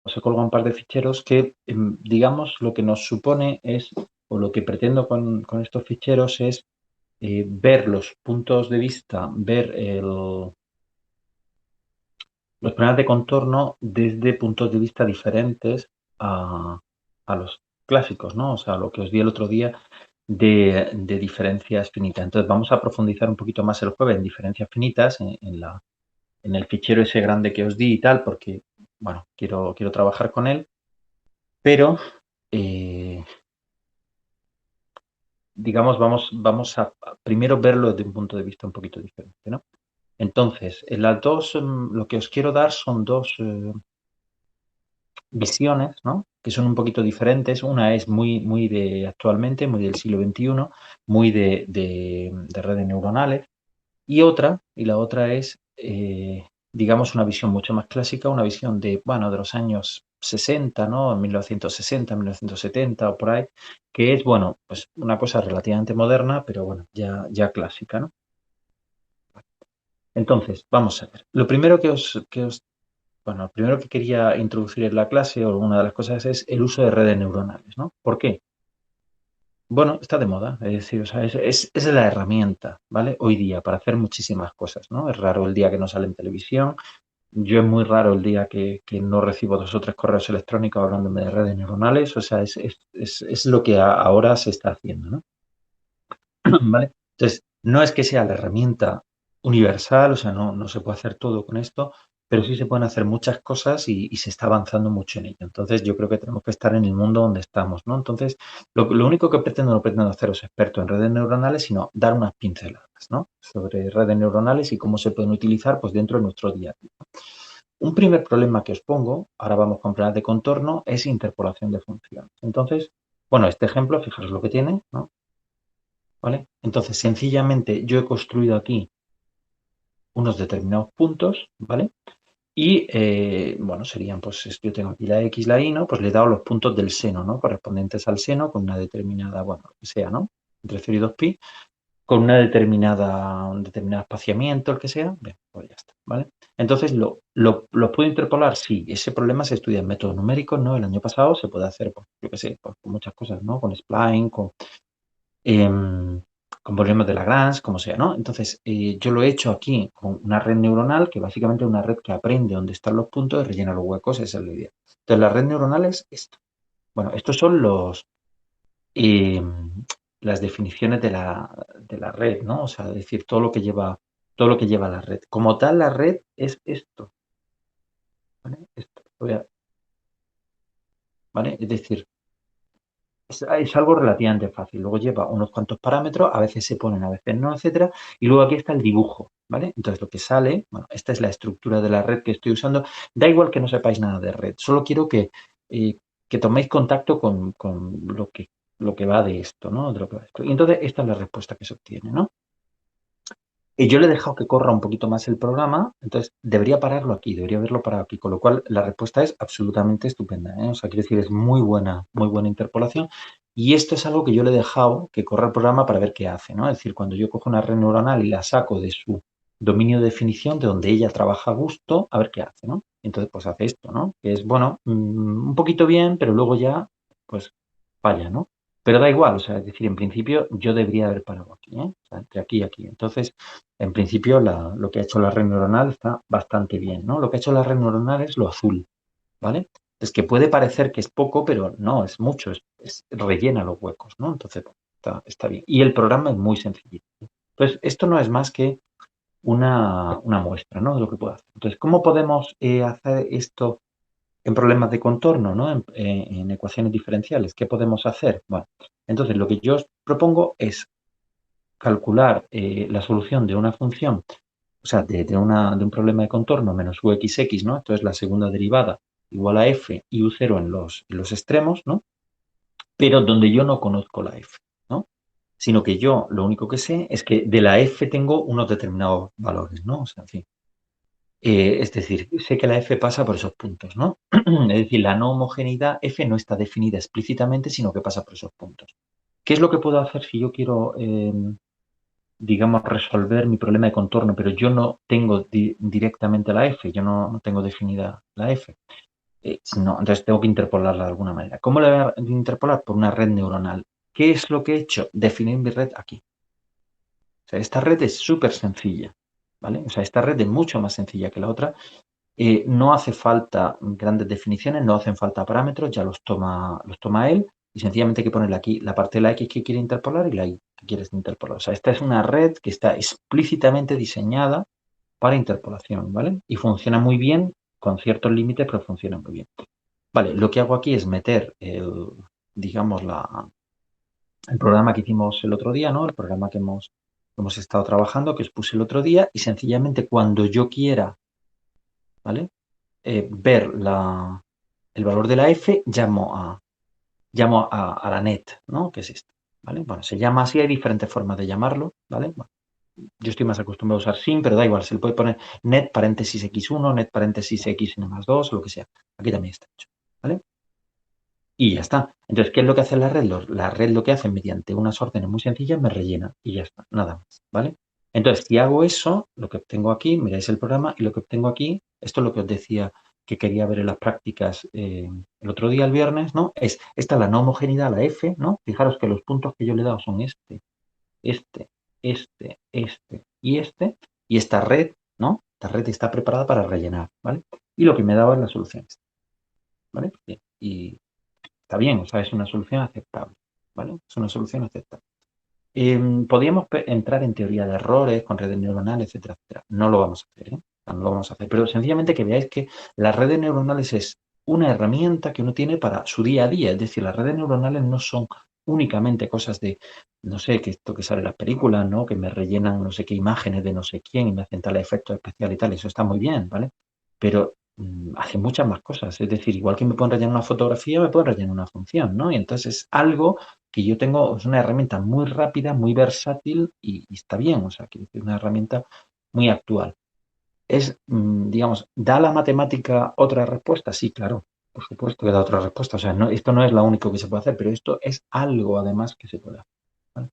os he colgado un par de ficheros que, digamos, lo que nos supone es, o lo que pretendo con estos ficheros es ver los puntos de vista, ver los problemas de contorno desde puntos de vista diferentes a los clásicos, ¿no? O sea, lo que os di el otro día de diferencias finitas. Entonces vamos a profundizar un poquito más el jueves en diferencias finitas, en el fichero ese grande que os di y tal, porque, bueno, quiero trabajar con él, pero, eh, digamos, vamos a primero verlo desde un punto de vista un poquito diferente, ¿no? Entonces, en las dos, lo que os quiero dar son dos visiones, ¿no? Que son un poquito diferentes. Una es muy de actualmente, muy del siglo XXI, muy de redes neuronales. Y la otra es, digamos, una visión mucho más clásica, una visión de, bueno, de los años 60, ¿no? 1960, 1970 o por ahí, que es, bueno, pues una cosa relativamente moderna, pero bueno, ya clásica, ¿no? Entonces, vamos a ver. Lo primero bueno, lo primero que quería introducir en la clase, o una de las cosas, es el uso de redes neuronales, ¿no? ¿Por qué? Bueno, está de moda, es decir, o sea, es la herramienta, ¿vale? Hoy día para hacer muchísimas cosas, ¿no? Es raro el día que no sale en televisión, yo es muy raro el día que no recibo 2 o 3 correos electrónicos hablándome de redes neuronales, o sea, es lo que ahora se está haciendo, ¿no? ¿Vale? Entonces, no es que sea la herramienta universal, o sea, no se puede hacer todo con esto, pero sí se pueden hacer muchas cosas y se está avanzando mucho en ello. Entonces, yo creo que tenemos que estar en el mundo donde estamos, ¿no? Entonces, lo único que no pretendo haceros experto en redes neuronales, sino dar unas pinceladas, ¿no? Sobre redes neuronales y cómo se pueden utilizar, pues, dentro de nuestro día a día. Un primer problema que os pongo, ahora vamos con planas de contorno, es interpolación de funciones. Entonces, bueno, este ejemplo, fijaros lo que tiene, ¿no? ¿Vale? Entonces, sencillamente yo he construido aquí unos determinados puntos, ¿vale? Y, bueno, serían, pues, yo tengo aquí la X, la Y, ¿no? Pues le he dado los puntos del seno, ¿no? Correspondientes al seno con una determinada, bueno, lo que sea, ¿no? Entre 0 y 2pi, con una un determinado espaciamiento, el que sea, bien, pues ya está, ¿vale? Entonces, ¿lo puedo interpolar? Sí, ese problema se estudia en métodos numéricos, ¿no? El año pasado se puede hacer, pues, yo qué sé, pues, con muchas cosas, ¿no? Con spline, em, con problemas de Lagrange, como sea, ¿no? Entonces, yo lo he hecho aquí con una red neuronal, que básicamente es una red que aprende dónde están los puntos y rellena los huecos, esa es la idea. Entonces, la red neuronal es esto. Bueno, estos son em, las definiciones de la red, ¿no? O sea, es decir, todo lo que lleva la red. Como tal, la red es esto, ¿vale? Esto, ¿vale? Es decir, es algo relativamente fácil. Luego lleva unos cuantos parámetros, a veces se ponen, a veces no, etcétera. Y luego aquí está el dibujo, ¿vale? Entonces lo que sale, bueno, esta es la estructura de la red que estoy usando. Da igual que no sepáis nada de red, solo quiero que toméis contacto con lo que va de esto, ¿no? De lo que va de esto. Y entonces esta es la respuesta que se obtiene, ¿no? Y yo le he dejado que corra un poquito más el programa, entonces debería pararlo aquí, debería haberlo parado aquí, con lo cual la respuesta es absolutamente estupenda, ¿eh? O sea, quiero decir, es muy buena interpolación. Y esto es algo que yo le he dejado que corra el programa para ver qué hace, ¿no? Es decir, cuando yo cojo una red neuronal y la saco de su dominio de definición, de donde ella trabaja a gusto, a ver qué hace, ¿no? Entonces, pues hace esto, ¿no? Que es, bueno, un poquito bien, pero luego ya, pues falla, ¿no? Pero da igual, o sea, es decir, en principio yo debería haber parado aquí, ¿eh? O sea, entre aquí y aquí. Entonces, en principio, lo que ha hecho la red neuronal está bastante bien, ¿no? Lo que ha hecho la red neuronal es lo azul, ¿vale? Es que puede parecer que es poco, pero no, es mucho, rellena los huecos, ¿no? Entonces, bueno, está bien. Y el programa es muy sencillo. Entonces, esto no es más que una muestra, ¿no? De lo que puedo hacer. Entonces, ¿cómo podemos hacer esto en problemas de contorno, ¿no? En ecuaciones diferenciales? ¿Qué podemos hacer? Bueno, entonces lo que yo os propongo es calcular la solución de una función, o sea, de un problema de contorno menos uxx, ¿no? Esto es la segunda derivada igual a f y u0 en los extremos, ¿no? Pero donde yo no conozco la f, ¿no? Sino que yo lo único que sé es que de la f tengo unos determinados valores, ¿no? O sea, en fin. Es decir, sé que la f pasa por esos puntos, ¿no? Es decir, la no homogeneidad f no está definida explícitamente, sino que pasa por esos puntos. ¿Qué es lo que puedo hacer si yo quiero digamos, resolver mi problema de contorno, pero yo no tengo directamente la f, yo no tengo definida la f? No, entonces tengo que interpolarla de alguna manera. ¿Cómo la voy a interpolar? Por una red neuronal. ¿Qué es lo que he hecho? Definir mi red aquí. O sea, esta red es súper sencilla, ¿vale? O sea, esta red es mucho más sencilla que la otra. No hace falta grandes definiciones, no hacen falta parámetros, ya los toma él y sencillamente hay que ponerle aquí la parte de la X que quiere interpolar y la Y que quieres interpolar. O sea, esta es una red que está explícitamente diseñada para interpolación, ¿vale? Y funciona muy bien, con ciertos límites, pero funciona muy bien. Vale, lo que hago aquí es meter digamos, el programa que hicimos el otro día, ¿no? El programa que hemos estado trabajando, que os puse el otro día, y sencillamente cuando yo quiera, ¿vale? Ver el valor de la F, llamo a la net, ¿no? Que es esta, ¿vale? Bueno, se llama así, hay diferentes formas de llamarlo, ¿vale? Bueno, yo estoy más acostumbrado a usar sin, pero da igual, se le puede poner net paréntesis x1, net paréntesis x1 más 2, o lo que sea. Aquí también está hecho, ¿vale? Y ya está. Entonces, ¿qué es lo que hace la red? La red lo que hace mediante unas órdenes muy sencillas me rellena y ya está, nada más, ¿vale? Entonces, si hago eso, lo que obtengo aquí, miráis el programa y lo que obtengo aquí, esto es lo que os decía que quería ver en las prácticas el otro día, el viernes, ¿no? Esta es la no homogeneidad, la F, ¿no? Fijaros que los puntos que yo le he dado son este, y este, y esta red, ¿no? Esta red está preparada para rellenar, ¿vale? Y lo que me daba es la solución, ¿vale? Bien. Y está bien, o sea, es una solución aceptable, ¿vale? Es una solución aceptable. Podríamos entrar en teoría de errores con redes neuronales, etcétera, etcétera. No lo vamos a hacer, ¿eh? No lo vamos a hacer, pero sencillamente que veáis que las redes neuronales es una herramienta que uno tiene para su día a día, es decir, las redes neuronales no son únicamente cosas de, no sé, que esto que sale en las películas, ¿no? Que me rellenan no sé qué imágenes de no sé quién y me hacen tal efecto especial y tal, eso está muy bien, ¿vale? Pero hacen muchas más cosas, es decir, igual que me pueden rellenar una fotografía, me pueden rellenar una función, ¿no? Y entonces es algo que yo tengo, es una herramienta muy rápida, muy versátil y está bien, o sea, que es una herramienta muy actual. Es, digamos, ¿da la matemática otra respuesta? Sí, claro, por supuesto que da otra respuesta. O sea, no, esto no es lo único que se puede hacer, pero esto es algo además que se puede hacer, ¿vale?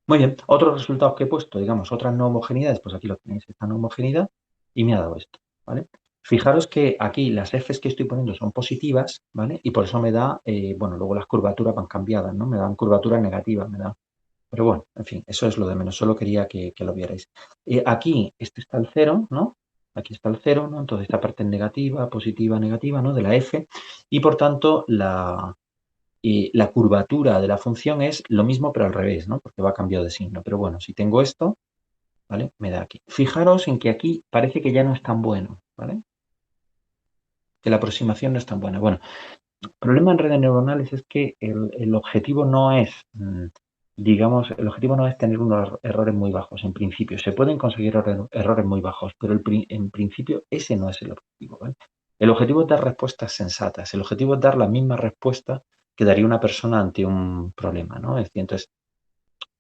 Muy bien, otros resultados que he puesto, digamos, otras no homogeneidades, pues aquí lo tenéis, esta no homogeneidad, y me ha dado esto, ¿vale? Fijaros que aquí las Fs que estoy poniendo son positivas, ¿vale? Y por eso me da, bueno, luego las curvaturas van cambiadas, ¿no? Me dan curvaturas negativas, me da. Pero bueno, en fin, eso es lo de menos, solo quería que lo vierais. Aquí, este está el cero, ¿no? Aquí está el cero, ¿no? Entonces esta parte es negativa, positiva, negativa, ¿no? De la F, y por tanto la curvatura de la función es lo mismo, pero al revés, ¿no? Porque va cambiado de signo. Pero bueno, si tengo esto, ¿vale? Me da aquí. Fijaros en que aquí parece que ya no es tan bueno, ¿vale? Que la aproximación no es tan buena. Bueno, el problema en redes neuronales es que el objetivo no es, digamos, el objetivo no es tener unos errores muy bajos, en principio. Se pueden conseguir errores muy bajos, pero en principio ese no es el objetivo, ¿vale? El objetivo es dar respuestas sensatas. El objetivo es dar la misma respuesta que daría una persona ante un problema, ¿no? Es decir, entonces,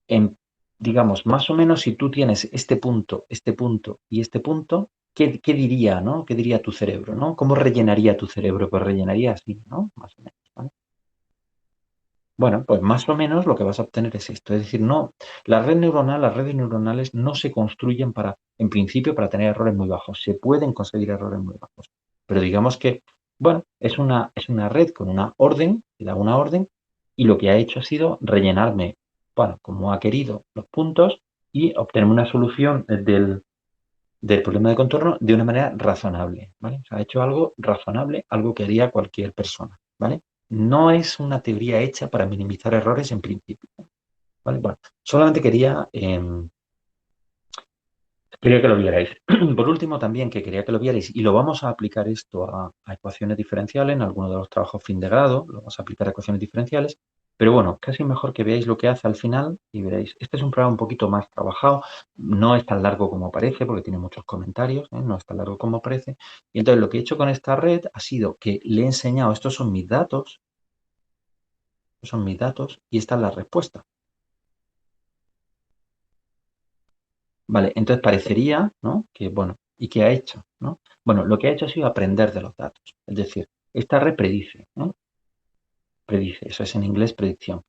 en, digamos, más o menos si tú tienes este punto y este punto, ¿qué diría, ¿no? ¿Qué diría tu cerebro, ¿no? ¿Cómo rellenaría tu cerebro? Pues rellenaría así, ¿no? Más o menos, ¿vale? Bueno, pues más o menos lo que vas a obtener es esto. Es decir, no, las redes neuronales no se construyen para, en principio, para tener errores muy bajos. Se pueden conseguir errores muy bajos. Pero digamos que, bueno, es una red con una orden, le da una orden, y lo que ha hecho ha sido rellenarme, bueno, como ha querido, los puntos y obtener una solución del problema de contorno de una manera razonable, ¿vale? O sea, ha hecho algo razonable, algo que haría cualquier persona, ¿vale? No es una teoría hecha para minimizar errores en principio, ¿vale? Bueno, solamente quería que lo vierais. Por último, también que quería que lo vierais, y lo vamos a aplicar esto a ecuaciones diferenciales, en alguno de los trabajos fin de grado, lo vamos a aplicar a ecuaciones diferenciales, pero bueno, casi mejor que veáis lo que hace al final y veréis. Este es un programa un poquito más trabajado, no es tan largo como parece, porque tiene muchos comentarios, ¿eh? No es tan largo como parece. Y entonces lo que he hecho con esta red ha sido que le he enseñado, estos son mis datos, y esta es la respuesta. Vale, entonces parecería, ¿no? Que, bueno, ¿y qué ha hecho? ¿No? Bueno, lo que ha hecho ha sido aprender de los datos. Es decir, esta red predice, ¿no? Predice, eso es en inglés predicción.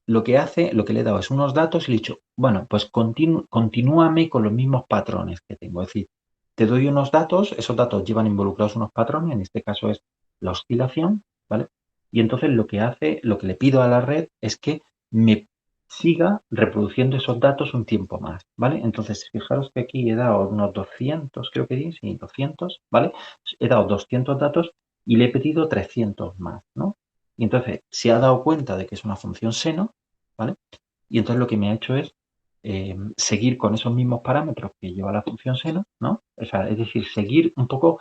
Lo que hace, lo que le he dado es unos datos y le he dicho, bueno, pues continúame con los mismos patrones que tengo. Es decir, te doy unos datos, esos datos llevan involucrados unos patrones, en este caso es la oscilación, ¿vale? Y entonces lo que le pido a la red es que me siga reproduciendo esos datos un tiempo más, ¿vale? Entonces, fijaros que aquí he dado unos 200, creo que sí, 200, ¿vale? He dado 200 datos y le he pedido 300 más, ¿no? Y entonces se ha dado cuenta de que es una función seno, ¿vale? Y entonces lo que me ha hecho es seguir con esos mismos parámetros que lleva la función seno, ¿no? O sea, es decir, seguir un poco, o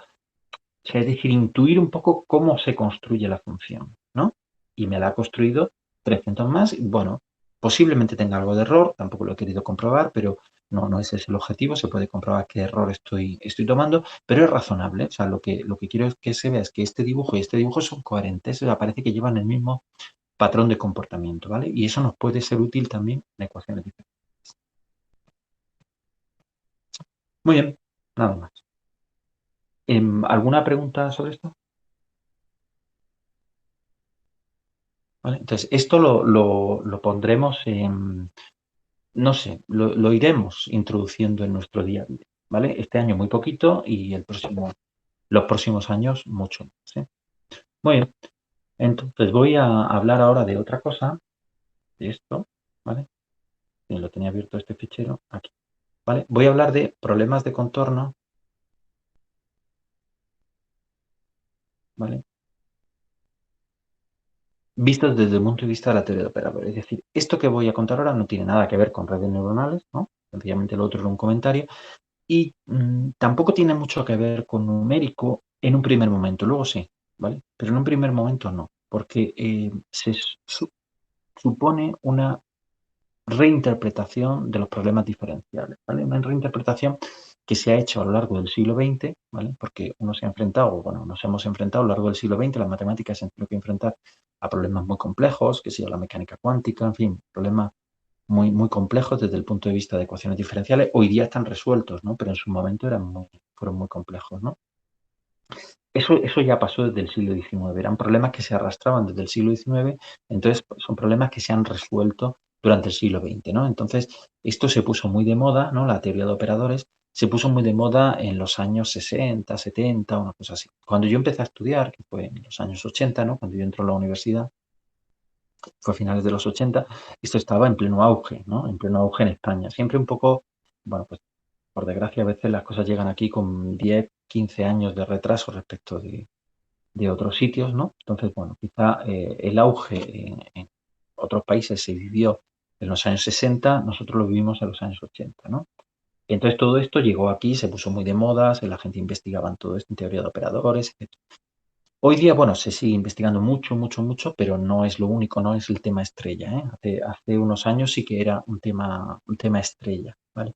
sea, es decir, intuir un poco cómo se construye la función, ¿no? Y me la ha construido 300 más. Y bueno, posiblemente tenga algo de error, tampoco lo he querido comprobar, pero no ese es el objetivo. Se puede comprobar qué error estoy tomando, pero es razonable. O sea, lo que quiero es que se vea es que este dibujo y este dibujo son coherentes. O sea, parece que llevan el mismo patrón de comportamiento, ¿vale? Y eso nos puede ser útil también en ecuaciones diferentes. Muy bien, nada más. ¿Alguna pregunta sobre esto? ¿Vale? Entonces, esto lo pondremos en, no sé, lo iremos introduciendo en nuestro día a día, ¿vale? Este año muy poquito y los próximos años mucho más, ¿eh? Muy bien, entonces voy a hablar ahora de otra cosa, de esto, ¿vale? Sí, lo tenía abierto este fichero aquí, ¿vale? Voy a hablar de problemas de contorno, ¿vale? Vistos desde el punto de vista de la teoría de operadores. Es decir, esto que voy a contar ahora no tiene nada que ver con redes neuronales, ¿no? Sencillamente lo otro era un comentario. Y tampoco tiene mucho que ver con numérico en un primer momento, luego sí, ¿vale? Pero en un primer momento no, porque supone una reinterpretación de los problemas diferenciales, ¿vale? Una reinterpretación que se ha hecho a lo largo del siglo XX, ¿vale? Porque uno se ha enfrentado, bueno, nos hemos enfrentado a lo largo del siglo XX, las matemáticas se han tenido que enfrentar a problemas muy complejos, que sea la mecánica cuántica, en fin, problemas muy complejos desde el punto de vista de ecuaciones diferenciales. Hoy día están resueltos, ¿no? Pero en su momento fueron muy complejos, ¿no? Eso ya pasó desde el siglo XIX. Eran problemas que se arrastraban desde el siglo XIX, entonces son problemas que se han resuelto durante el siglo XX, ¿no? Entonces, esto se puso muy de moda, ¿no? La teoría de operadores se puso muy de moda en los años 60, 70, una cosa así. Cuando yo empecé a estudiar, que fue en los años 80, ¿no? Cuando yo entré a la universidad, fue a finales de los 80, esto estaba en pleno auge, ¿no? En pleno auge en España. Siempre un poco, bueno, pues por desgracia a veces las cosas llegan aquí con 10, 15 años de retraso respecto de otros sitios, ¿no? Entonces, bueno, quizá el auge en otros países se vivió en los años 60, nosotros lo vivimos en los años 80, ¿no? Entonces todo esto llegó aquí, se puso muy de moda, la gente investigaba en todo esto en teoría de operadores, etc. Hoy día, bueno, se sigue investigando mucho, pero no es lo único, no es el tema estrella, ¿eh? Hace unos años sí que era un tema estrella, ¿vale?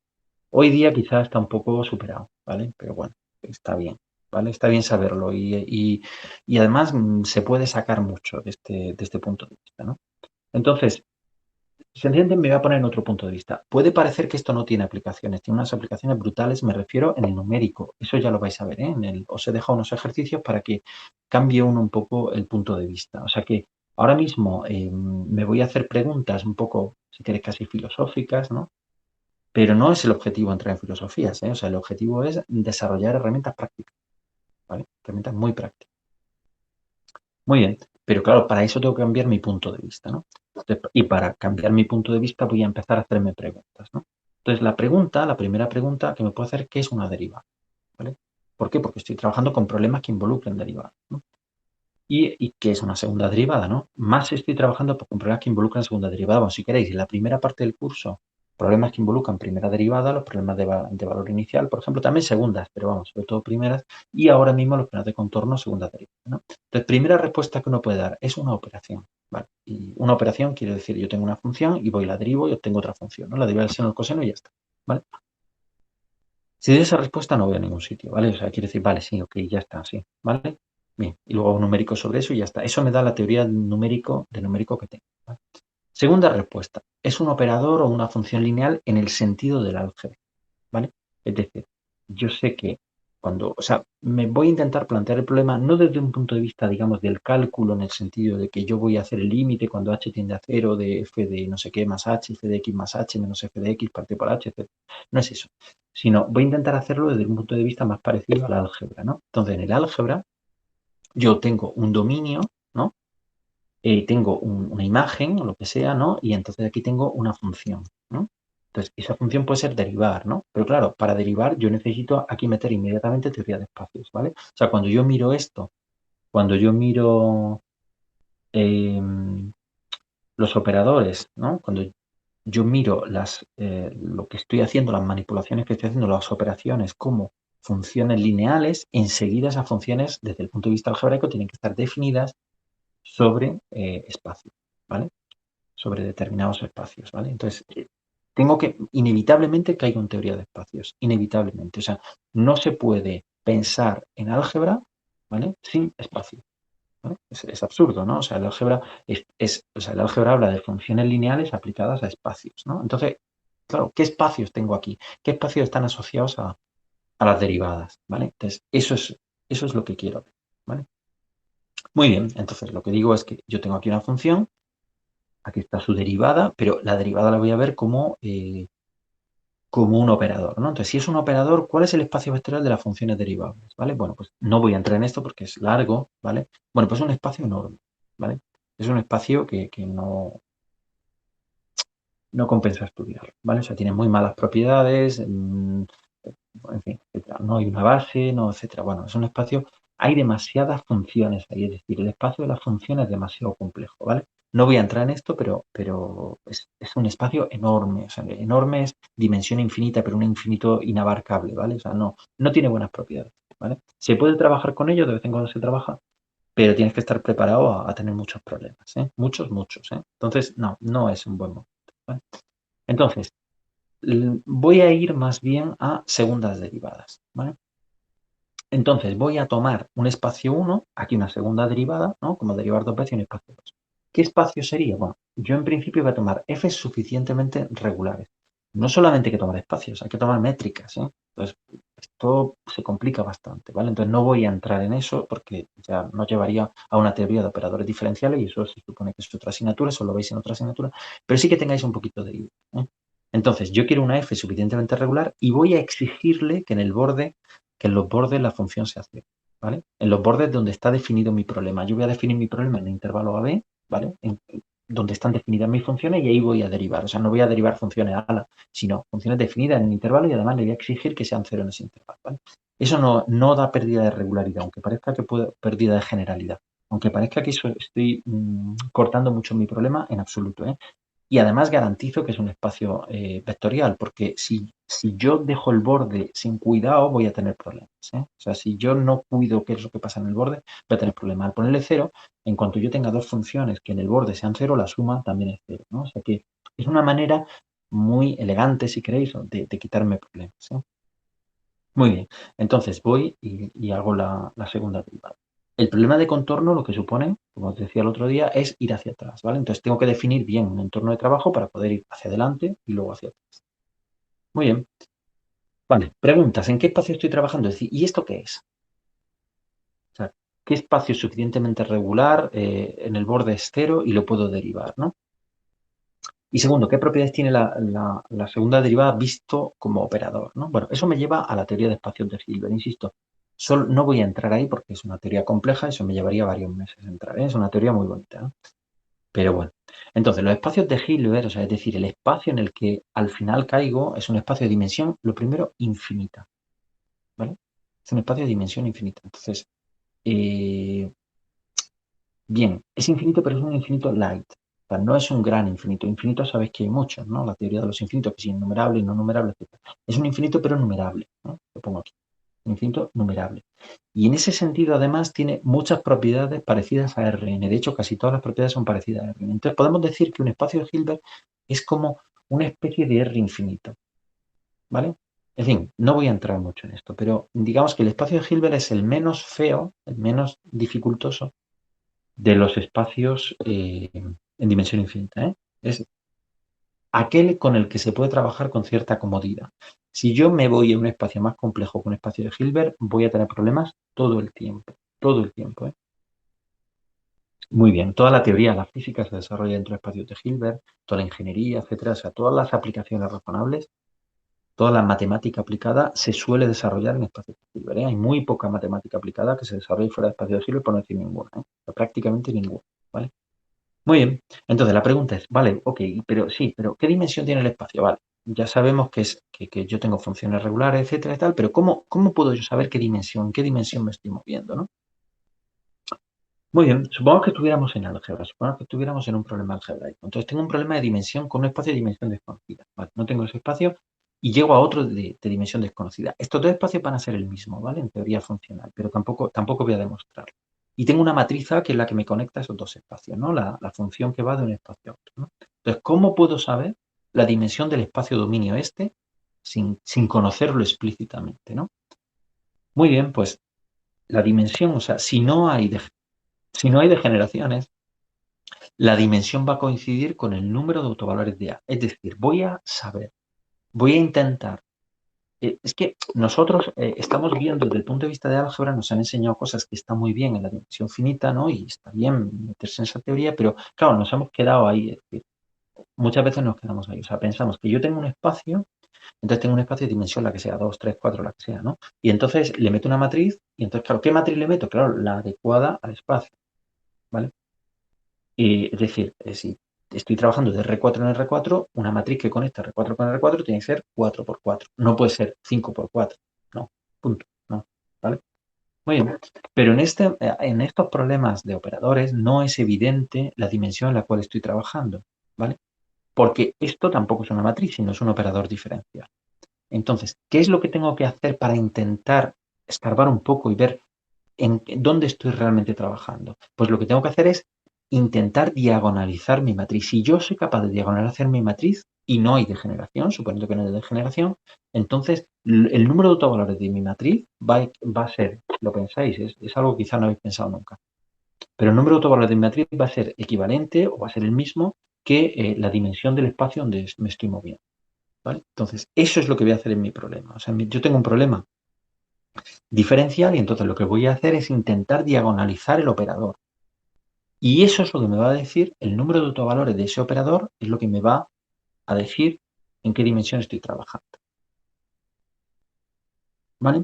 Hoy día quizás está un poco superado, ¿vale? Pero bueno, está bien, ¿vale? Está bien saberlo y además se puede sacar mucho de este punto de vista, ¿no? Entonces, sencillamente me voy a poner en otro punto de vista. Puede parecer que esto no tiene aplicaciones, tiene unas aplicaciones brutales, me refiero en el numérico. Eso ya lo vais a ver, ¿eh? Os he dejado unos ejercicios para que cambie uno un poco el punto de vista. O sea que ahora mismo me voy a hacer preguntas un poco, si queréis, casi filosóficas, ¿no? Pero no es el objetivo entrar en filosofías, ¿eh? O sea, el objetivo es desarrollar herramientas prácticas, ¿vale? Herramientas muy prácticas. Muy bien, pero claro, para eso tengo que cambiar mi punto de vista, ¿no? Entonces, y para cambiar mi punto de vista voy a empezar a hacerme preguntas, ¿no? Entonces, la primera pregunta que me puedo hacer, ¿qué es una derivada? ¿Vale? ¿Por qué? Porque estoy trabajando con problemas que involucren derivadas, ¿no? Y qué es una segunda derivada, ¿no? Más estoy trabajando con problemas que involucran segunda derivada. Bueno, si queréis, en la primera parte del curso, problemas que involucran primera derivada, los problemas de valor inicial, por ejemplo, también segundas, pero vamos, sobre todo primeras, y ahora mismo los problemas de contorno, segunda derivada, ¿no? Entonces, primera respuesta que uno puede dar es una operación, ¿vale? Y una operación quiere decir, yo tengo una función y voy la derivo y obtengo otra función, ¿no? La deriva del seno, el coseno y ya está, ¿vale? Si doy esa respuesta no voy a ningún sitio, ¿vale? O sea, quiere decir, vale, sí, ok, ya está, sí, ¿vale? Bien, y luego hago un numérico sobre eso y ya está. Eso me da la teoría de numérico que tengo, ¿vale? Segunda respuesta, es un operador o una función lineal en el sentido del álgebra, ¿vale? Es decir, yo sé que o sea, me voy a intentar plantear el problema no desde un punto de vista, digamos, del cálculo en el sentido de que yo voy a hacer el límite cuando h tiende a cero de f de no sé qué más h, f de x más h menos f de x partido por h, etc. No es eso, sino voy a intentar hacerlo desde un punto de vista más parecido al álgebra, ¿no? Entonces, en el álgebra yo tengo un dominio, ¿no? Tengo una imagen o lo que sea, ¿no? Y entonces aquí tengo una función, ¿no? Entonces, esa función puede ser derivar, ¿no? Pero claro, para derivar yo necesito aquí meter inmediatamente teoría de espacios, ¿vale? O sea, cuando yo miro esto, cuando yo miro eh, los operadores, ¿no? Cuando yo miro lo que estoy haciendo, las manipulaciones que estoy haciendo, las operaciones como funciones lineales, enseguida esas funciones, desde el punto de vista algebraico, tienen que estar definidas sobre espacios, ¿vale? Sobre determinados espacios, ¿vale? Entonces, tengo que, inevitablemente caigo en teoría de espacios, inevitablemente. O sea, no se puede pensar en álgebra, ¿vale? Sin espacio. ¿Vale? Es absurdo, ¿no? O sea, el álgebra o sea, el álgebra habla de funciones lineales aplicadas a espacios, ¿no? Entonces, claro, ¿qué espacios tengo aquí? ¿Qué espacios están asociados a las derivadas? ¿Vale? Entonces, eso es lo que quiero ver, ¿vale? Muy bien, entonces lo que digo es que yo tengo aquí una función, aquí está su derivada, pero la derivada la voy a ver como un operador, ¿no? Entonces, si es un operador, ¿cuál es el espacio vectorial de las funciones derivables? ¿Vale? Bueno, pues no voy a entrar en esto porque es largo, ¿vale? Bueno, pues es un espacio enorme, ¿vale? Es un espacio que no compensa estudiar, ¿vale? O sea, tiene muy malas propiedades, en fin, etcétera. No hay una base, no, etcétera. Bueno, es un espacio, hay demasiadas funciones ahí, es decir, el espacio de las funciones es demasiado complejo, ¿vale? No voy a entrar en esto, pero es un espacio enorme, o sea, enorme es dimensión infinita, pero un infinito inabarcable, ¿vale? O sea, no tiene buenas propiedades, ¿vale? Se puede trabajar con ello, de vez en cuando se trabaja, pero tienes que estar preparado a tener muchos problemas, ¿eh? Muchos, muchos, ¿eh? Entonces, no es un buen momento, ¿vale? Entonces, voy a ir más bien a segundas derivadas, ¿vale? Entonces voy a tomar un espacio 1, aquí una segunda derivada, ¿no? Como derivar dos veces un espacio 2. ¿Qué espacio sería? Bueno, yo en principio voy a tomar f suficientemente regulares. No solamente hay que tomar espacios, hay que tomar métricas, ¿eh? Entonces, esto se complica bastante, ¿vale? Entonces no voy a entrar en eso porque ya nos llevaría a una teoría de operadores diferenciales y eso se supone que es otra asignatura, eso lo veis en otra asignatura, pero sí que tengáis un poquito de idea, ¿eh? Entonces, yo quiero una f suficientemente regular y voy a exigirle que en los bordes la función se hace, ¿vale? En los bordes donde está definido mi problema. Yo voy a definir mi problema en el intervalo AB, ¿vale? Donde están definidas mis funciones y ahí voy a derivar. O sea, no voy a derivar funciones ala, sino funciones definidas en el intervalo y además le voy a exigir que sean cero en ese intervalo, ¿vale? Eso no da pérdida de regularidad, aunque parezca que puede pérdida de generalidad. Aunque parezca que estoy cortando mucho mi problema, en absoluto, ¿eh? Y además garantizo que es un espacio vectorial, porque si yo dejo el borde sin cuidado, voy a tener problemas, ¿eh? O sea, si yo no cuido qué es lo que pasa en el borde, voy a tener problemas. Al ponerle cero, en cuanto yo tenga dos funciones que en el borde sean cero, la suma también es cero, ¿no? O sea que es una manera muy elegante, si queréis, de quitarme problemas, ¿eh? Muy bien, entonces voy y hago la segunda derivada. El problema de contorno lo que supone, como os decía el otro día, es ir hacia atrás, ¿vale? Entonces tengo que definir bien un entorno de trabajo para poder ir hacia adelante y luego hacia atrás. Muy bien. Vale, preguntas, ¿en qué espacio estoy trabajando? Es decir, ¿y esto qué es? O sea, ¿qué espacio es suficientemente regular en el borde es cero y lo puedo derivar, ¿no? Y segundo, ¿qué propiedades tiene la segunda derivada visto como operador, ¿no? Bueno, eso me lleva a la teoría de espacios de Hilbert, insisto. No voy a entrar ahí porque es una teoría compleja, eso me llevaría varios meses entrar, ¿eh? Es una teoría muy bonita, ¿no? Pero bueno. Entonces, los espacios de Hilbert, o sea, es decir, el espacio en el que al final caigo, es un espacio de dimensión, lo primero, infinita, ¿vale? Es un espacio de dimensión infinita. Entonces, eh, bien, es infinito, pero es un infinito light. O sea, no es un gran infinito. Infinito sabéis que hay muchos, ¿no? La teoría de los infinitos, que es innumerable, no numerable, etc. Es un infinito, pero numerable, ¿no? Lo pongo aquí. Un infinito numerable. Y en ese sentido, además, tiene muchas propiedades parecidas a Rn. De hecho, casi todas las propiedades son parecidas a Rn. Entonces, podemos decir que un espacio de Hilbert es como una especie de R infinito, ¿vale? En fin, no voy a entrar mucho en esto, pero digamos que el espacio de Hilbert es el menos feo, el menos dificultoso de los espacios en dimensión infinita, ¿eh? Es aquel con el que se puede trabajar con cierta comodidad. Si yo me voy a un espacio más complejo que un espacio de Hilbert, voy a tener problemas todo el tiempo, ¿eh? Muy bien, toda la teoría, la física se desarrolla dentro de espacios de Hilbert, toda la ingeniería, etcétera, o sea, todas las aplicaciones razonables toda la matemática aplicada se suele desarrollar en espacio de Hilbert, ¿eh? Hay muy poca matemática aplicada que se desarrolle fuera de espacio de Hilbert, por no decir ninguna, ¿eh? Prácticamente ninguna, ¿vale? Muy bien. Entonces la pregunta es, vale, ok, pero sí, pero ¿qué dimensión tiene el espacio? Vale, ya sabemos que yo tengo funciones regulares, etcétera y tal, pero ¿cómo puedo yo saber en qué dimensión me estoy moviendo, ¿no? Muy bien, supongamos que estuviéramos en álgebra, supongamos que estuviéramos en un problema algebraico. Entonces tengo un problema de dimensión con un espacio de dimensión desconocida. Vale, no tengo ese espacio y llego a otro de dimensión desconocida. Estos dos espacios van a ser el mismo, ¿vale? En teoría funcional, pero tampoco voy a demostrarlo. Y tengo una matriz A que es la que me conecta a esos dos espacios, ¿no? La función que va de un espacio a otro, ¿no? Entonces, ¿cómo puedo saber la dimensión del espacio dominio este sin conocerlo explícitamente, ¿no? Muy bien, pues la dimensión, o sea, si no hay degeneraciones, la dimensión va a coincidir con el número de autovalores de A. Es decir, voy a intentar. Es que nosotros estamos viendo desde el punto de vista de álgebra, nos han enseñado cosas que están muy bien en la dimensión finita, ¿no? Y está bien meterse en esa teoría, pero claro, nos hemos quedado ahí. Es decir, muchas veces nos quedamos ahí. O sea, pensamos que yo tengo un espacio, entonces tengo un espacio de dimensión, la que sea, 2, 3, 4, la que sea, ¿no? Y entonces le meto una matriz, y entonces, claro, ¿qué matriz le meto? Claro, la adecuada al espacio, ¿vale? Es decir, si estoy trabajando de R4 en R4, una matriz que conecta R4 con R4 tiene que ser 4 por 4. No puede ser 5 por 4. No, punto. No, ¿vale? Muy bien. Pero en estos problemas de operadores no es evidente la dimensión en la cual estoy trabajando, ¿vale? Porque esto tampoco es una matriz, sino es un operador diferencial. Entonces, ¿qué es lo que tengo que hacer para intentar escarbar un poco y ver en dónde estoy realmente trabajando? Pues lo que tengo que hacer es intentar diagonalizar mi matriz. Si yo soy capaz de diagonalizar mi matriz y no hay degeneración, suponiendo que no hay degeneración, entonces el número de autovalores de mi matriz va a ser, lo pensáis, es algo que quizá no habéis pensado nunca, pero el número de autovalores de mi matriz va a ser equivalente o va a ser el mismo que la dimensión del espacio donde me estoy moviendo, ¿vale? Entonces, eso es lo que voy a hacer en mi problema. O sea, yo tengo un problema diferencial y entonces lo que voy a hacer es intentar diagonalizar el operador. Y eso es lo que me va a decir, el número de autovalores de ese operador es lo que me va a decir en qué dimensión estoy trabajando. ¿Vale?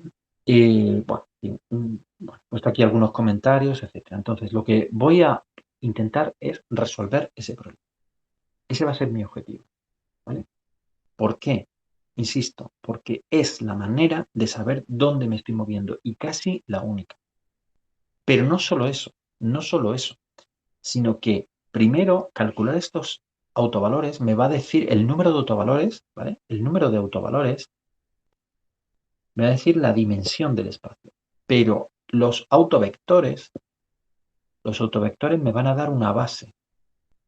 Bueno, he puesto aquí algunos comentarios, etcétera. Entonces, lo que voy a intentar es resolver ese problema. Ese va a ser mi objetivo. ¿Vale? ¿Por qué? Insisto, porque es la manera de saber dónde me estoy moviendo y casi la única. Pero no solo eso, sino que primero calcular estos autovalores me va a decir el número de autovalores, ¿vale? El número de autovalores me va a decir la dimensión del espacio. Pero los autovectores me van a dar una base.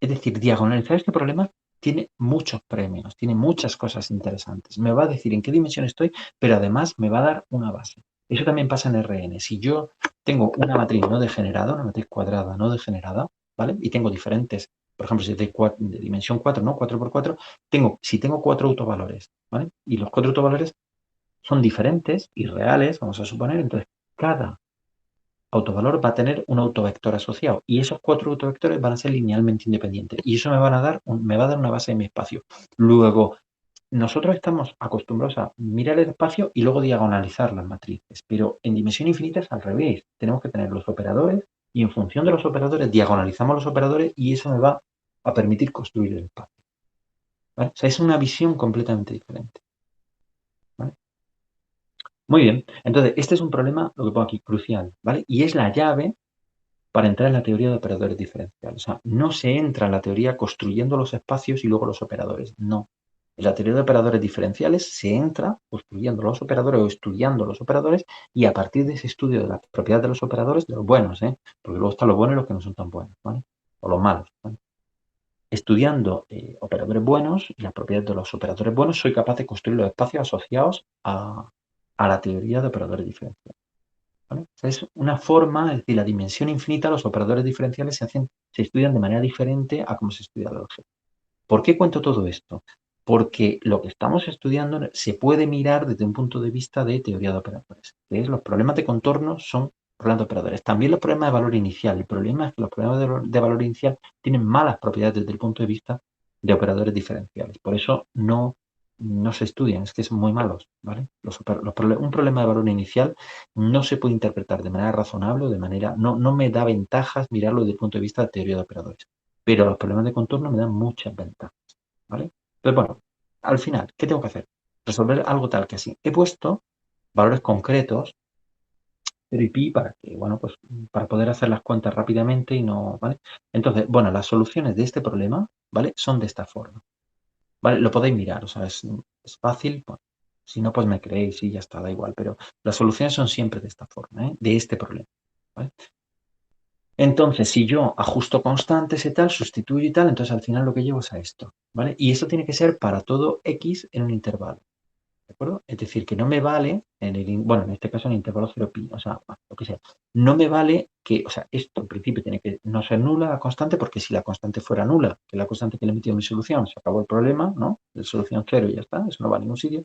Es decir, diagonalizar este problema tiene muchos premios, tiene muchas cosas interesantes. Me va a decir en qué dimensión estoy, pero además me va a dar una base. Eso también pasa en RN. Si yo tengo una matriz no degenerada, una matriz cuadrada no degenerada, ¿vale? Y tengo diferentes, por ejemplo, si es de dimensión 4, ¿no? 4 por 4, si tengo 4 autovalores, ¿vale? Y los 4 autovalores son diferentes y reales, vamos a suponer, entonces cada autovalor va a tener un autovector asociado y esos 4 autovectores van a ser linealmente independientes y eso me va a dar una base de mi espacio. Luego, nosotros estamos acostumbrados a mirar el espacio y luego diagonalizar las matrices, pero en dimensión infinita es al revés. Tenemos que tener los operadores y en función de los operadores diagonalizamos los operadores y eso me va a permitir construir el espacio. ¿Vale? O sea, es una visión completamente diferente. ¿Vale? Muy bien. Entonces, este es un problema, lo que pongo aquí, crucial, ¿vale? Y es la llave para entrar en la teoría de operadores diferenciales. O sea, no se entra en la teoría construyendo los espacios y luego los operadores. No. En la teoría de operadores diferenciales se entra construyendo los operadores o estudiando los operadores y a partir de ese estudio de la propiedad de los operadores, de los buenos, porque luego están los buenos y los que no son tan buenos, ¿vale? O los malos, ¿vale? Estudiando operadores buenos y las propiedades de los operadores buenos, soy capaz de construir los espacios asociados a la teoría de operadores diferenciales. ¿Vale? O sea, es una forma, es decir, la dimensión infinita, los operadores diferenciales se estudian de manera diferente a cómo se estudia la álgebra. ¿Por qué cuento todo esto? Porque lo que estamos estudiando se puede mirar desde un punto de vista de teoría de operadores. Que es, los problemas de contorno son problemas de operadores. También los problemas de valor inicial. El problema es que los problemas de valor inicial tienen malas propiedades desde el punto de vista de operadores diferenciales. Por eso no no se estudian, es que son muy malos, ¿vale? Un problema de valor inicial no se puede interpretar de manera razonable o de manera, no me da ventajas mirarlo desde el punto de vista de teoría de operadores, pero los problemas de contorno me dan muchas ventajas, ¿vale? Entonces, bueno, al final, ¿qué tengo que hacer? Resolver algo tal que así. He puesto valores concretos, 0 y pi, para que, bueno, pues para poder hacer las cuentas rápidamente y no, ¿vale? Entonces, bueno, las soluciones de este problema, ¿vale? Son de esta forma. ¿Vale? Lo podéis mirar, o sea, es fácil. Bueno, si no, pues me creéis y ya está, da igual. Pero las soluciones son siempre de esta forma, ¿eh? De este problema. ¿Vale? Entonces, si yo ajusto constantes y tal, sustituyo y tal, entonces al final lo que llevo es a esto. ¿Vale? Y esto tiene que ser para todo x en un intervalo. ¿De acuerdo? Es decir, que no me vale, bueno, en este caso en el intervalo 0 pi, o sea, lo que sea, no me vale que, o sea, esto en principio tiene que no ser nula la constante, porque si la constante fuera nula, que la constante que le he metido en mi solución, se acabó el problema, ¿no? La solución 0 y ya está, eso no va a ningún sitio,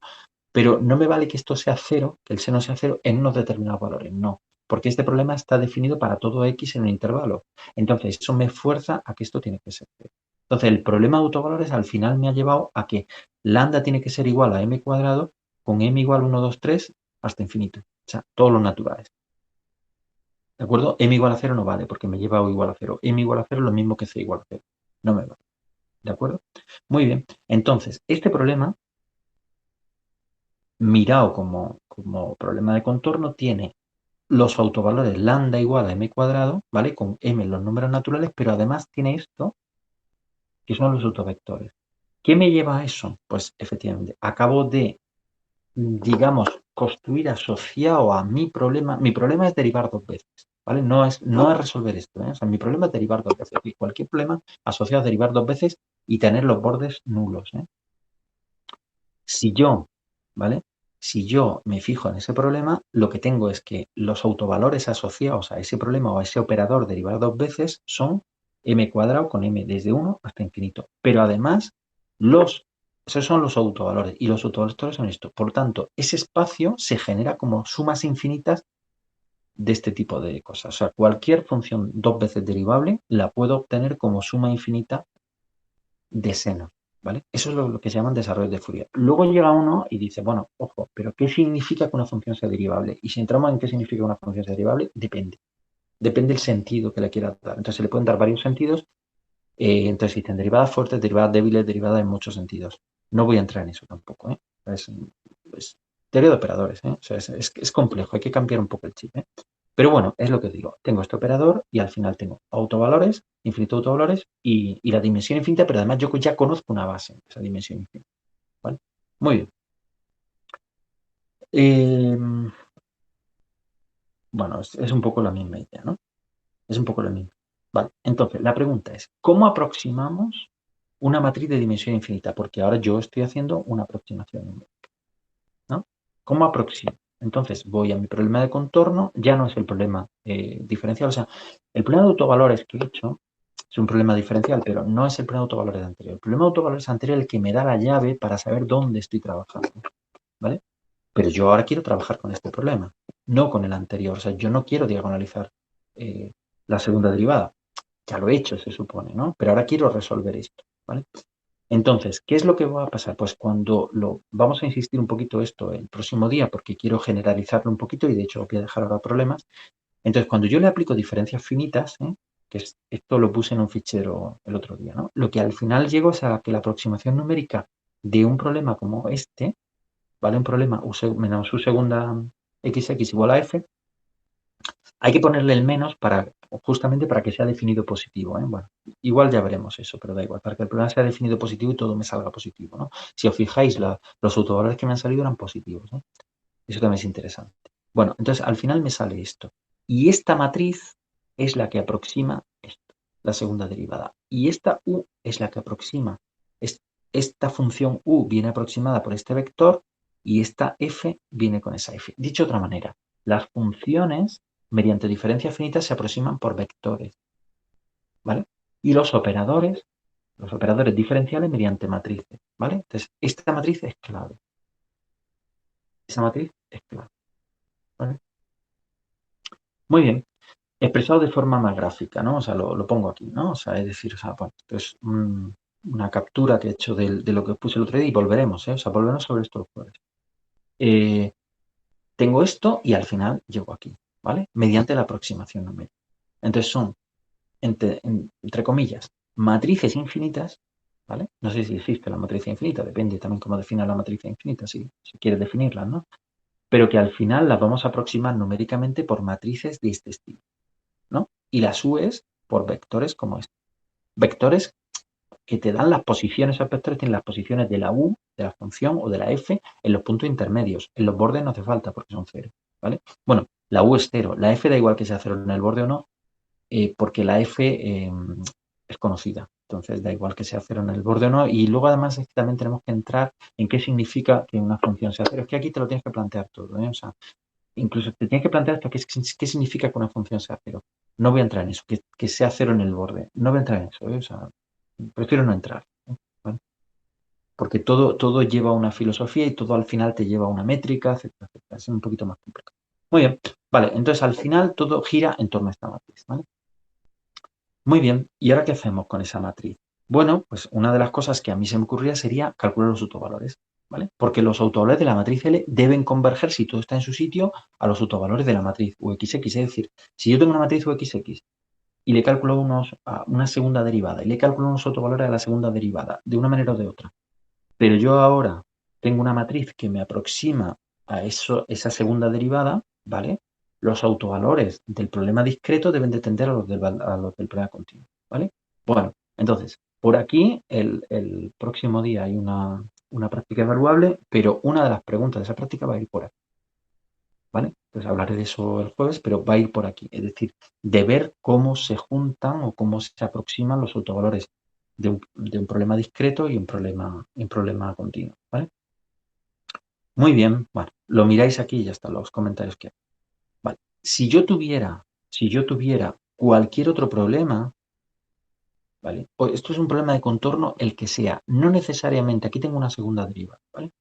pero no me vale que esto sea 0, que el seno sea 0 en unos determinados valores, no, porque este problema está definido para todo x en un intervalo. Entonces, eso me fuerza a que esto tiene que ser 0. Entonces, el problema de autovalores al final me ha llevado a que lambda tiene que ser igual a m cuadrado con m igual 1, 2, 3 hasta infinito. O sea, todos los naturales. ¿De acuerdo? M igual a 0 no vale porque me lleva O igual a 0. M igual a 0 es lo mismo que C igual a 0. No me vale. ¿De acuerdo? Muy bien. Entonces, este problema, mirado como problema de contorno, tiene los autovalores lambda igual a m cuadrado, ¿vale? Con m en los números naturales, pero además tiene esto, que son los autovectores. ¿Qué me lleva a eso? Pues efectivamente, acabo de, digamos, construir asociado a mi problema es derivar dos veces, ¿vale? No es resolver esto, ¿eh? O sea, mi problema es derivar dos veces, y cualquier problema asociado a derivar dos veces y tener los bordes nulos, ¿eh? Si yo, ¿vale? Si yo me fijo en ese problema, lo que tengo es que los autovalores asociados a ese problema o a ese operador derivar dos veces son m cuadrado con m desde 1 hasta infinito. Pero además, esos son los autovalores y los autovectores son esto. Por tanto, ese espacio se genera como sumas infinitas de este tipo de cosas. O sea, cualquier función dos veces derivable la puedo obtener como suma infinita de seno. ¿Vale? Eso es lo que se llaman desarrollos de Fourier. Luego llega uno y dice, bueno, ojo, pero ¿qué significa que una función sea derivable? Y si entramos en qué significa que una función sea derivable, depende. Depende del sentido que le quiera dar. Entonces se le pueden dar varios sentidos. Entonces existen derivadas fuertes, derivadas débiles, derivadas en muchos sentidos. No voy a entrar en eso tampoco. Es teoría de operadores. O sea, es complejo, hay que cambiar un poco el chip. Pero bueno, es lo que digo. Tengo este operador y al final tengo autovalores, infinito autovalores y la dimensión infinita, pero además yo ya conozco una base, esa dimensión infinita. ¿Vale? Muy bien. Eh, bueno, es un poco la misma idea, ¿no? Es un poco la misma. Vale. Entonces, la pregunta es, ¿cómo aproximamos una matriz de dimensión infinita? Porque ahora yo estoy haciendo una aproximación numérica, ¿no? ¿Cómo aproximo? Entonces, voy a mi problema de contorno, ya no es el problema diferencial, o sea, el problema de autovalores que he hecho es un problema diferencial, pero no es el problema de autovalores anterior. El problema de autovalores anterior es el que me da la llave para saber dónde estoy trabajando, ¿vale? Pero yo ahora quiero trabajar con este problema, no con el anterior. O sea, yo no quiero diagonalizar eh, la segunda derivada. Ya lo he hecho, se supone, ¿no? Pero ahora quiero resolver esto, ¿vale? Entonces, ¿qué es lo que va a pasar? Pues vamos a insistir un poquito esto el próximo día porque quiero generalizarlo un poquito y de hecho voy a dejar ahora problemas. Entonces, cuando yo le aplico diferencias finitas, esto lo puse en un fichero el otro día, ¿no? Lo que al final llego es a que la aproximación numérica de un problema como este, ¿vale? Un problema menos u segunda xx igual a f, hay que ponerle el menos justamente para que sea definido positivo, ¿eh? Bueno, igual ya veremos eso, pero da igual, para que el problema sea definido positivo y todo me salga positivo, ¿no? Si os fijáis, los autovalores que me han salido eran positivos, ¿no? Eso también es interesante. Bueno, entonces al final me sale esto. Y esta matriz es la que aproxima esto, la segunda derivada. Y esta u es la que aproxima. Esta función u viene aproximada por este vector y esta f viene con esa f. Dicho de otra manera, las funciones mediante diferencias finitas se aproximan por vectores, ¿vale? Y los operadores diferenciales mediante matrices, ¿vale? Entonces, esta matriz es clave. Esa matriz es clave, ¿vale? Muy bien. Expresado de forma más gráfica, ¿no? O sea, lo pongo aquí, ¿no? O sea, es decir, o sea, bueno, pues, una captura que he hecho de lo que puse el otro día y volveremos, ¿eh? O sea, volveremos sobre esto los jueves. Tengo esto y al final llego aquí, ¿vale? Mediante la aproximación numérica. Entonces son, entre comillas, matrices infinitas, ¿vale? No sé si existe la matriz infinita, depende también cómo defina la matriz infinita, si quieres definirla, ¿no? Pero que al final las vamos a aproximar numéricamente por matrices de este estilo, ¿no? Y las UEs por vectores como este. Vectores que te dan las posiciones, esos vectores tienen las posiciones de la U, de la función o de la F en los puntos intermedios. En los bordes no hace falta porque son cero, ¿vale? Bueno, la U es cero, la F da igual que sea cero en el borde o no, porque la F es conocida. Entonces da igual que sea cero en el borde o no. Y luego además es que también tenemos que entrar en qué significa que una función sea cero. Es que aquí te lo tienes que plantear todo, ¿eh? O sea, incluso te tienes que plantear esto, qué significa que una función sea cero. No voy a entrar en eso, que sea cero en el borde. No voy a entrar en eso, ¿eh? O sea, prefiero no entrar, ¿eh? ¿Vale? Porque todo lleva una filosofía y todo al final te lleva a una métrica, etcétera, etcétera. Es un poquito más complicado. Muy bien, vale, entonces al final todo gira en torno a esta matriz, ¿vale? Muy bien, ¿y ahora qué hacemos con esa matriz? Bueno, pues una de las cosas que a mí se me ocurría sería calcular los autovalores, ¿vale? Porque los autovalores de la matriz L deben converger, si todo está en su sitio, a los autovalores de la matriz UXX. Es decir, si yo tengo una matriz UXX y le calculo una segunda derivada y le calculo unos autovalores a la segunda derivada, de una manera o de otra, pero yo ahora tengo una matriz que me aproxima a esa segunda derivada, ¿vale? Los autovalores del problema discreto deben de tender a los del problema continuo, ¿vale? Bueno, entonces, por aquí el próximo día hay una práctica evaluable, pero una de las preguntas de esa práctica va a ir por aquí, ¿vale? Pues hablaré de eso el jueves, pero va a ir por aquí, es decir, de ver cómo se juntan o cómo se aproximan los autovalores de un problema discreto y un problema continuo, ¿vale? Muy bien, bueno, lo miráis aquí y ya están los comentarios que hay. Vale. Si yo tuviera cualquier otro problema, ¿vale? Esto es un problema de contorno, el que sea, no necesariamente, aquí tengo una segunda deriva, ¿vale?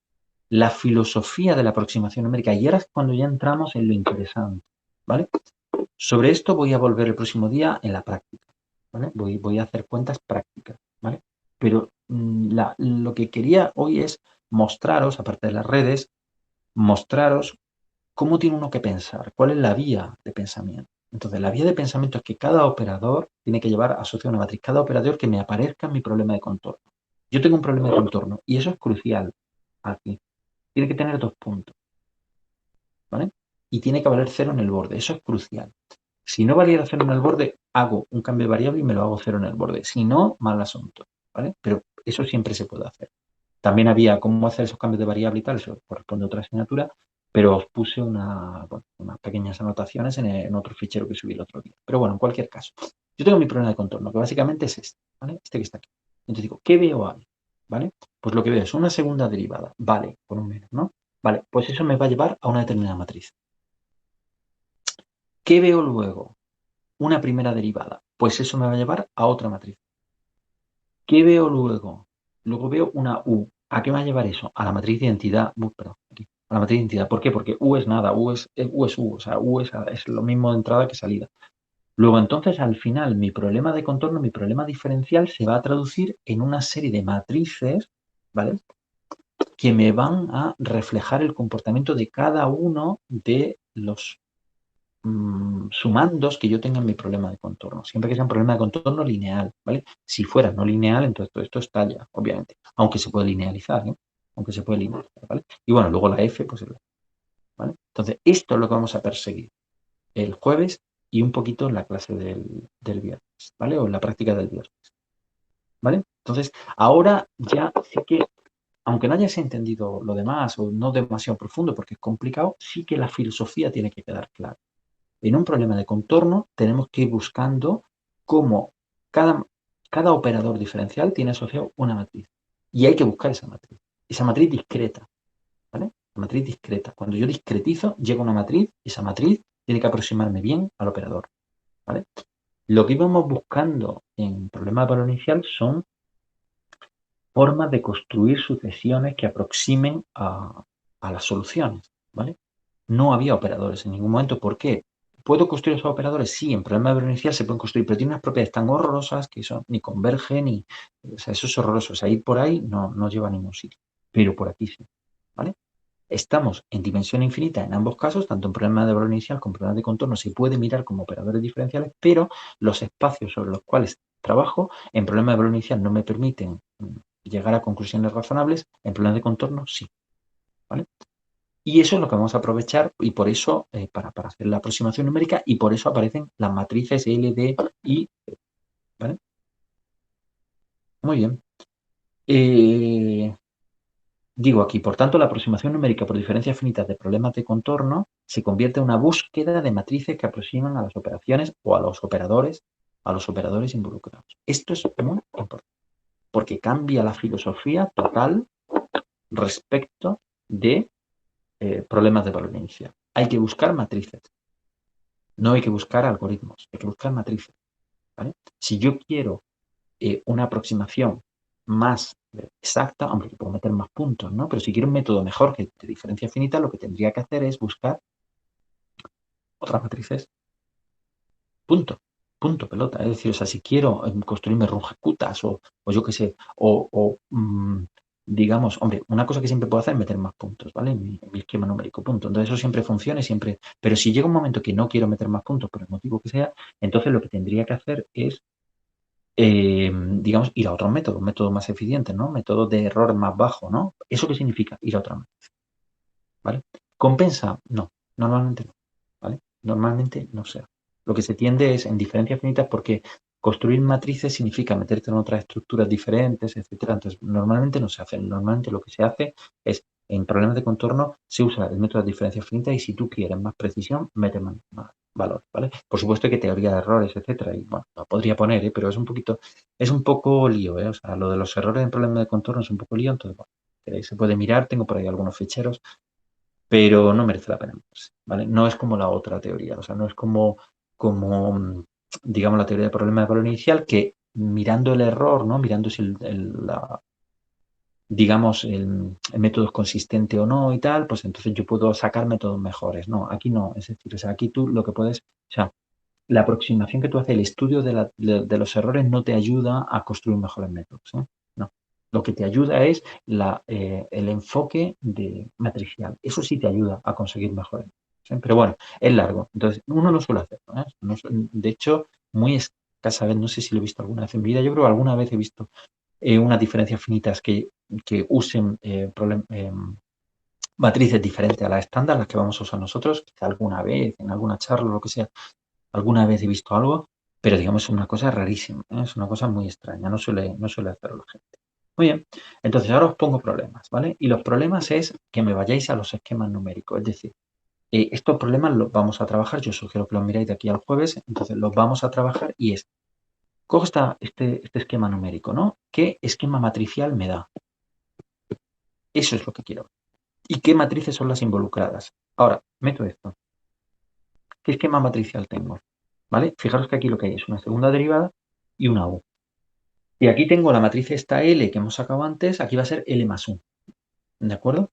La filosofía de la aproximación numérica, y ahora es cuando ya entramos en lo interesante, ¿vale? Sobre esto voy a volver el próximo día en la práctica, ¿vale? Voy a hacer cuentas prácticas, ¿vale? Pero lo que quería hoy es mostraros, aparte de las redes, mostraros cómo tiene uno que pensar, cuál es la vía de pensamiento. Entonces, la vía de pensamiento es que cada operador tiene que llevar asociado una matriz, cada operador que me aparezca en mi problema de contorno. Yo tengo un problema de contorno y eso es crucial aquí. Tiene que tener 2 puntos, ¿vale? Y tiene que valer 0 en el borde, eso es crucial. Si no valiera 0 en el borde, hago un cambio de variable y me lo hago 0 en el borde. Si no, mal asunto, ¿vale? Pero eso siempre se puede hacer. También había cómo hacer esos cambios de variable y tal, eso corresponde a otra asignatura, pero os puse unas pequeñas anotaciones en otro fichero que subí el otro día. Pero bueno, en cualquier caso, yo tengo mi problema de contorno, que básicamente es este, ¿vale? Este que está aquí. Entonces digo, ¿qué veo ahí? ¿Vale? Pues lo que veo es una segunda derivada, vale, por un menos, ¿no? Vale, pues eso me va a llevar a una determinada matriz. ¿Qué veo luego? Una primera derivada, pues eso me va a llevar a otra matriz. ¿Qué veo luego? Luego veo una U. ¿A qué me va a llevar eso? A la matriz de identidad. Perdón, aquí. A la matriz de identidad. ¿Por qué? Porque U es nada, U. O sea, U es lo mismo de entrada que salida. Luego, entonces, al final, mi problema de contorno, mi problema diferencial, se va a traducir en una serie de matrices, ¿vale? Que me van a reflejar el comportamiento de cada uno de los sumandos que yo tenga en mi problema de contorno, siempre que sea un problema de contorno lineal, ¿vale? Si fuera no lineal, entonces todo esto estalla, obviamente, aunque se puede linealizar, ¿eh? Aunque se puede linealizar, ¿vale? Y bueno, luego la F, pues, ¿vale? Entonces, esto es lo que vamos a perseguir el jueves y un poquito en la clase del viernes, ¿vale? O en la práctica del viernes, ¿vale? Entonces, ahora ya sí que, aunque no hayas entendido lo demás o no demasiado profundo porque es complicado, sí que la filosofía tiene que quedar clara. En un problema de contorno tenemos que ir buscando cómo cada operador diferencial tiene asociado una matriz. Y hay que buscar esa matriz discreta, ¿vale? La matriz discreta. Cuando yo discretizo, llega una matriz, esa matriz tiene que aproximarme bien al operador, ¿vale? Lo que íbamos buscando en problema de valor inicial son formas de construir sucesiones que aproximen a las soluciones, ¿vale? No había operadores en ningún momento. ¿Por qué? ¿Puedo construir esos operadores? Sí, en problema de valor inicial se pueden construir, pero tienen unas propiedades tan horrorosas que eso ni converge ni... O sea, eso es horroroso. O sea, ir por ahí no lleva a ningún sitio. Pero por aquí sí. ¿Vale? Estamos en dimensión infinita en ambos casos, tanto en problemas de valor inicial como en problemas de contorno, se puede mirar como operadores diferenciales, pero los espacios sobre los cuales trabajo en problemas de valor inicial no me permiten llegar a conclusiones razonables, en problemas de contorno sí. ¿Vale? Y eso es lo que vamos a aprovechar y por eso, para hacer la aproximación numérica, y por eso aparecen las matrices L, D, I, ¿vale? Muy bien. Digo aquí, por tanto, la aproximación numérica por diferencias finitas de problemas de contorno se convierte en una búsqueda de matrices que aproximan a las operaciones o a los operadores involucrados. Esto es muy importante, porque cambia la filosofía total respecto de problemas de valor inicial. Hay que buscar matrices, no hay que buscar algoritmos, hay que buscar matrices. ¿Vale? Si yo quiero una aproximación más exacta, aunque puedo meter más puntos, ¿no? Pero si quiero un método mejor que de diferencia finita, lo que tendría que hacer es buscar otras matrices. Punto, pelota. Es decir, o sea, si quiero construirme runjacutas o yo qué sé, digamos, hombre, una cosa que siempre puedo hacer es meter más puntos, ¿vale? En mi esquema numérico, punto. Entonces eso siempre funciona y siempre... Pero si llega un momento que no quiero meter más puntos por el motivo que sea, entonces lo que tendría que hacer es digamos, ir a otros métodos, métodos más eficientes, ¿no? Métodos de error más bajo, ¿no? ¿Eso qué significa? Ir a otra matriz, ¿vale? ¿Compensa? No, normalmente no, ¿vale? Normalmente no se hace. Lo que se tiende es en diferencias finitas porque construir matrices significa meterte en otras estructuras diferentes, etcétera. Entonces, normalmente no se hace. Normalmente lo que se hace es, en problemas de contorno, se usa el método de diferencias finitas y si tú quieres más precisión, metes más valor, ¿vale? Por supuesto que teoría de errores, etcétera, y bueno, lo podría poner, pero es un poco lío, O sea, lo de los errores en problemas de contorno es un poco lío, entonces, bueno, se puede mirar, tengo por ahí algunos ficheros, pero no merece la pena meterse, ¿vale? No es como la otra teoría, o sea, no es como digamos, la teoría de problema de valor inicial, que mirando el error, ¿no? Mirando si digamos, el método es consistente o no y tal, pues entonces yo puedo sacar métodos mejores. No, aquí no, es decir, o sea, aquí tú lo que puedes, o sea, la aproximación que tú haces, el estudio de los errores no te ayuda a construir mejores métodos, ¿eh? No. Lo que te ayuda es el enfoque matricial. Eso sí te ayuda a conseguir mejores métodos, ¿eh? Pero bueno, es largo. Entonces, uno no suele hacerlo, ¿eh? De hecho, muy escasa vez, no sé si lo he visto alguna vez en mi vida, yo creo que alguna vez he visto unas diferencias finitas que usen matrices diferentes a las estándar, las que vamos a usar nosotros, quizá alguna vez, en alguna charla o lo que sea, alguna vez he visto algo, pero digamos es una cosa rarísima, ¿eh? Es una cosa muy extraña, no suele hacerlo la gente. Muy bien, entonces ahora os pongo problemas, ¿vale? Y los problemas es que me vayáis a los esquemas numéricos, es decir, estos problemas los vamos a trabajar, yo sugiero que los miráis de aquí al jueves, entonces los vamos a trabajar y cojo este esquema numérico, ¿no? ¿Qué esquema matricial me da? Eso es lo que quiero. ¿Y qué matrices son las involucradas? Ahora, meto esto. ¿Qué esquema matricial tengo? ¿Vale? Fijaros que aquí lo que hay es una segunda derivada y una U. Y aquí tengo la matriz esta L que hemos sacado antes, aquí va a ser L más 1. ¿De acuerdo?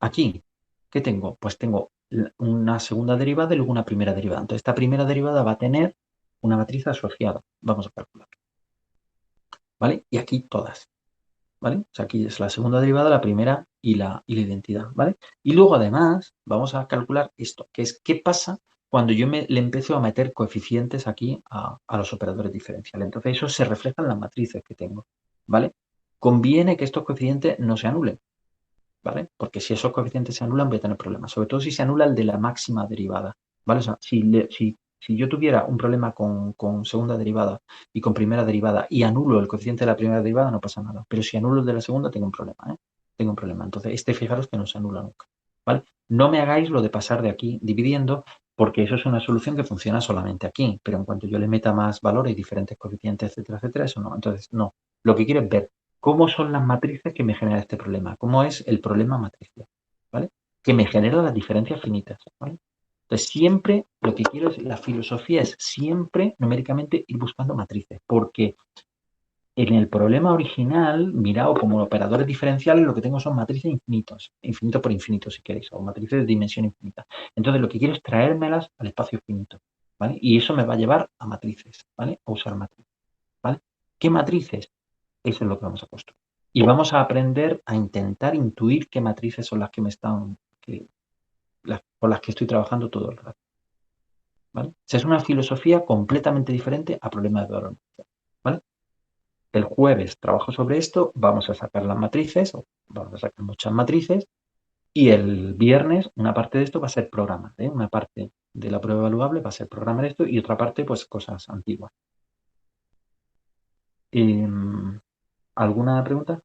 Aquí, ¿qué tengo? Pues tengo una segunda derivada y luego una primera derivada. Entonces, esta primera derivada va a tener una matriz asociada. Vamos a calcular. ¿Vale? Y aquí todas. ¿Vale? O sea, aquí es la segunda derivada, la primera y la identidad, ¿vale? Y luego, además, vamos a calcular esto, que es qué pasa cuando yo le empiezo a meter coeficientes aquí a los operadores diferenciales. Entonces, eso se refleja en las matrices que tengo, ¿vale? Conviene que estos coeficientes no se anulen, ¿vale? Porque si esos coeficientes se anulan, voy a tener problemas, sobre todo si se anula el de la máxima derivada, ¿vale? O sea, si yo tuviera un problema con segunda derivada y con primera derivada y anulo el coeficiente de la primera derivada, no pasa nada. Pero si anulo el de la segunda, tengo un problema, ¿eh? Tengo un problema. Entonces, fijaros que no se anula nunca, ¿vale? No me hagáis lo de pasar de aquí dividiendo, porque eso es una solución que funciona solamente aquí. Pero en cuanto yo le meta más valores, diferentes coeficientes, etcétera, eso no. Entonces, no. Lo que quiero es ver cómo son las matrices que me generan este problema, cómo es el problema matricial, ¿vale? Que me genera las diferencias finitas, ¿vale? Entonces, siempre lo que quiero es, la filosofía es siempre numéricamente ir buscando matrices, porque En el problema original, mirado como operadores diferenciales, lo que tengo son matrices infinitos, infinito por infinito si queréis, o matrices de dimensión infinita. Entonces lo que quiero es traérmelas al espacio finito, ¿vale? Y eso me va a llevar a matrices, ¿vale? A usar matrices, ¿vale? ¿Qué matrices? Eso es lo que vamos a construir. Y vamos a aprender a intentar intuir qué matrices son las que me están, por las que estoy trabajando todo el rato, ¿vale? O sea, es una filosofía completamente diferente a problemas de probabilidad, ¿vale? El jueves trabajo sobre esto, vamos a sacar las matrices, o vamos a sacar muchas matrices, y el viernes una parte de esto va a ser programar, ¿eh? Una parte de la prueba evaluable va a ser programar esto y otra parte, pues, cosas antiguas. ¿Alguna pregunta?